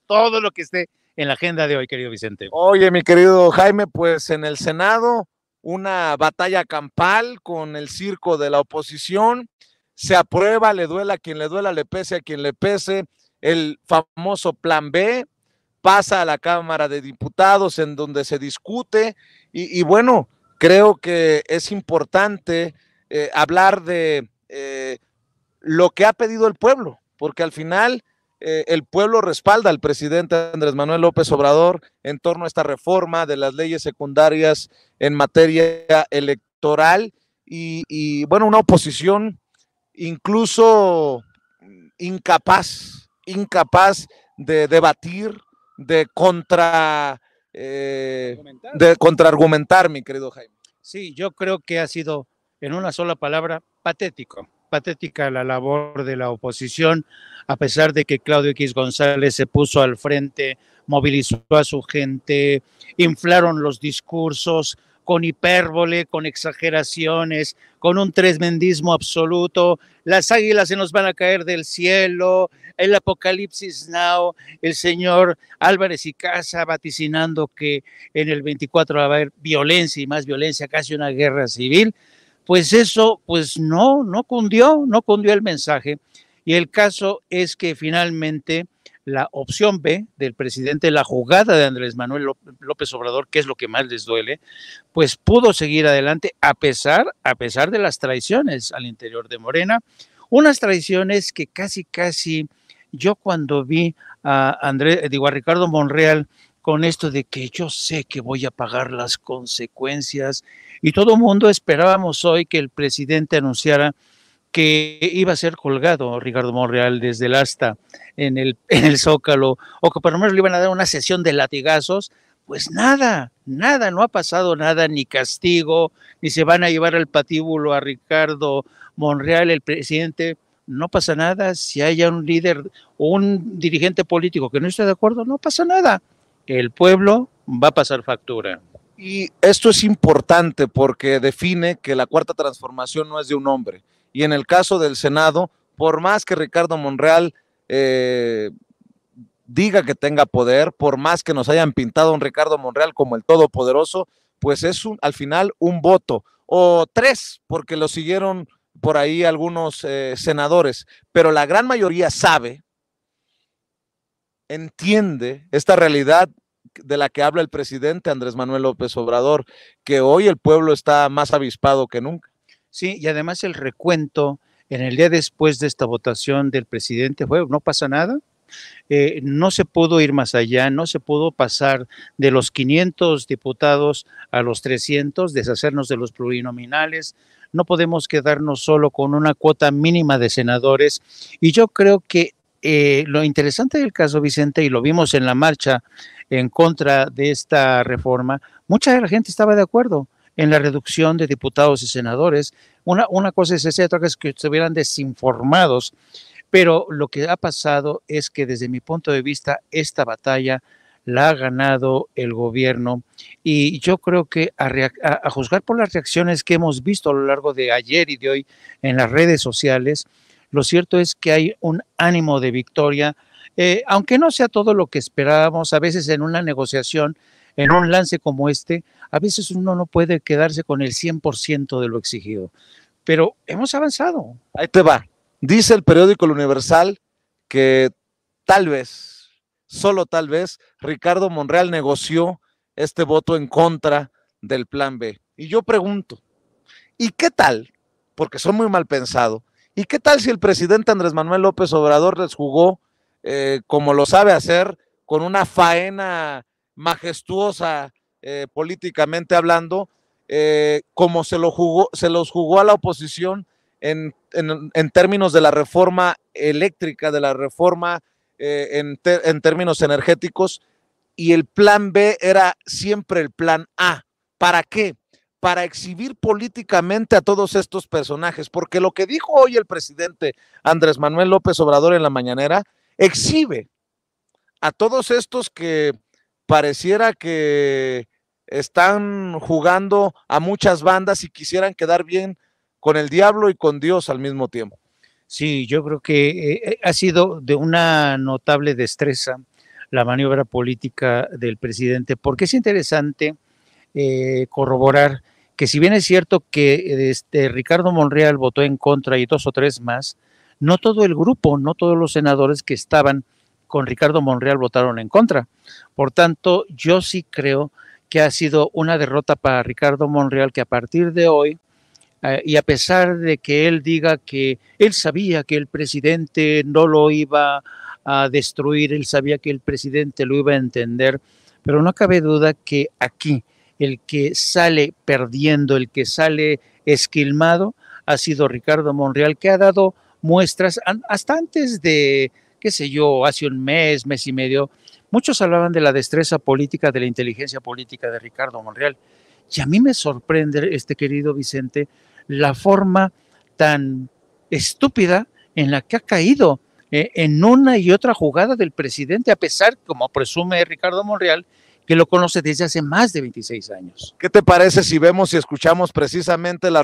todo lo que esté en la agenda de hoy, querido Vicente. Oye, mi querido Jaime, pues en el Senado, una batalla campal con el circo de la oposición. Se aprueba, le duela a quien le duela, le pese a quien le pese, el famoso Plan B, pasa a la Cámara de Diputados en donde se discute y bueno, creo que es importante hablar de lo que ha pedido el pueblo, porque al final el pueblo respalda al presidente Andrés Manuel López Obrador en torno a esta reforma de las leyes secundarias en materia electoral y bueno, una oposición incluso incapaz de debatir, de contraargumentar, mi querido Jaime. Sí, yo creo que ha sido, en una sola palabra, patético. Patética la labor de la oposición, a pesar de que Claudio X González se puso al frente, movilizó a su gente, inflaron los discursos con hipérbole, con exageraciones, con un tremendismo absoluto. Las águilas se nos van a caer del cielo, el apocalipsis now, el señor Álvarez y Casa vaticinando que en el 24 va a haber violencia y más violencia, casi una guerra civil. Pues eso, pues no cundió el mensaje. Y el caso es que finalmente la opción B del presidente, la jugada de Andrés Manuel López Obrador, que es lo que más les duele, pues pudo seguir adelante a pesar de las traiciones al interior de Morena, unas traiciones que casi yo cuando vi a Ricardo Monreal con esto de que yo sé que voy a pagar las consecuencias y todo el mundo esperábamos hoy que el presidente anunciara que iba a ser colgado Ricardo Monreal desde el asta en el Zócalo, o que por lo menos le iban a dar una sesión de latigazos. Pues nada, no ha pasado nada, ni castigo, ni se van a llevar al patíbulo a Ricardo Monreal, el presidente. No pasa nada. Si haya un líder o un dirigente político que no esté de acuerdo, no pasa nada. El pueblo va a pasar factura. Y esto es importante porque define que la cuarta transformación no es de un hombre. Y en el caso del Senado, por más que Ricardo Monreal diga que tenga poder, por más que nos hayan pintado a un Ricardo Monreal como el todopoderoso, pues es al final un voto, o tres, porque lo siguieron por ahí algunos senadores, pero la gran mayoría sabe, entiende esta realidad de la que habla el presidente Andrés Manuel López Obrador, que hoy el pueblo está más avispado que nunca. Sí, y además el recuento en el día después de esta votación del presidente fue, no pasa nada, no se pudo ir más allá, no se pudo pasar de los 500 diputados a los 300, deshacernos de los plurinominales, no podemos quedarnos solo con una cuota mínima de senadores, y yo creo que lo interesante del caso, Vicente, y lo vimos en la marcha en contra de esta reforma, mucha de la gente estaba de acuerdo en la reducción de diputados y senadores. Una cosa es esa, otra cosa es que estuvieran desinformados, pero lo que ha pasado es que desde mi punto de vista esta batalla la ha ganado el gobierno y yo creo que a juzgar por las reacciones que hemos visto a lo largo de ayer y de hoy en las redes sociales, lo cierto es que hay un ánimo de victoria, aunque no sea todo lo que esperábamos, a veces en una negociación, en un lance como este, a veces uno no puede quedarse con el 100% de lo exigido, pero hemos avanzado. Ahí te va. Dice el periódico El Universal que tal vez, solo tal vez, Ricardo Monreal negoció este voto en contra del Plan B. Y yo pregunto, ¿y qué tal? Porque son muy mal pensado. ¿Y qué tal si el presidente Andrés Manuel López Obrador les jugó como lo sabe hacer, con una faena majestuosa políticamente hablando, como se los jugó a la oposición en términos de la reforma eléctrica, de la reforma en términos energéticos, y el plan B era siempre el plan A? ¿Para qué? Para exhibir políticamente a todos estos personajes, porque lo que dijo hoy el presidente Andrés Manuel López Obrador en la mañanera exhibe a todos estos que pareciera que están jugando a muchas bandas y quisieran quedar bien con el diablo y con Dios al mismo tiempo. Sí, yo creo que ha sido de una notable destreza la maniobra política del presidente, porque es interesante corroborar que si bien es cierto que Ricardo Monreal votó en contra y 2 o 3 más, no todo el grupo, no todos los senadores que estaban con Ricardo Monreal votaron en contra. Por tanto, yo sí creo que ha sido una derrota para Ricardo Monreal, que a partir de hoy, y a pesar de que él diga que él sabía que el presidente no lo iba a destruir, él sabía que el presidente lo iba a entender, pero no cabe duda que aquí el que sale perdiendo, el que sale esquilmado, ha sido Ricardo Monreal, que ha dado muestras hasta antes de, qué sé yo, hace un mes, mes y medio. Muchos hablaban de la destreza política, de la inteligencia política de Ricardo Monreal. Y a mí me sorprende, querido Vicente, la forma tan estúpida en la que ha caído en una y otra jugada del presidente, a pesar, como presume Ricardo Monreal, que lo conoce desde hace más de 26 años. ¿Qué te parece si vemos y escuchamos precisamente la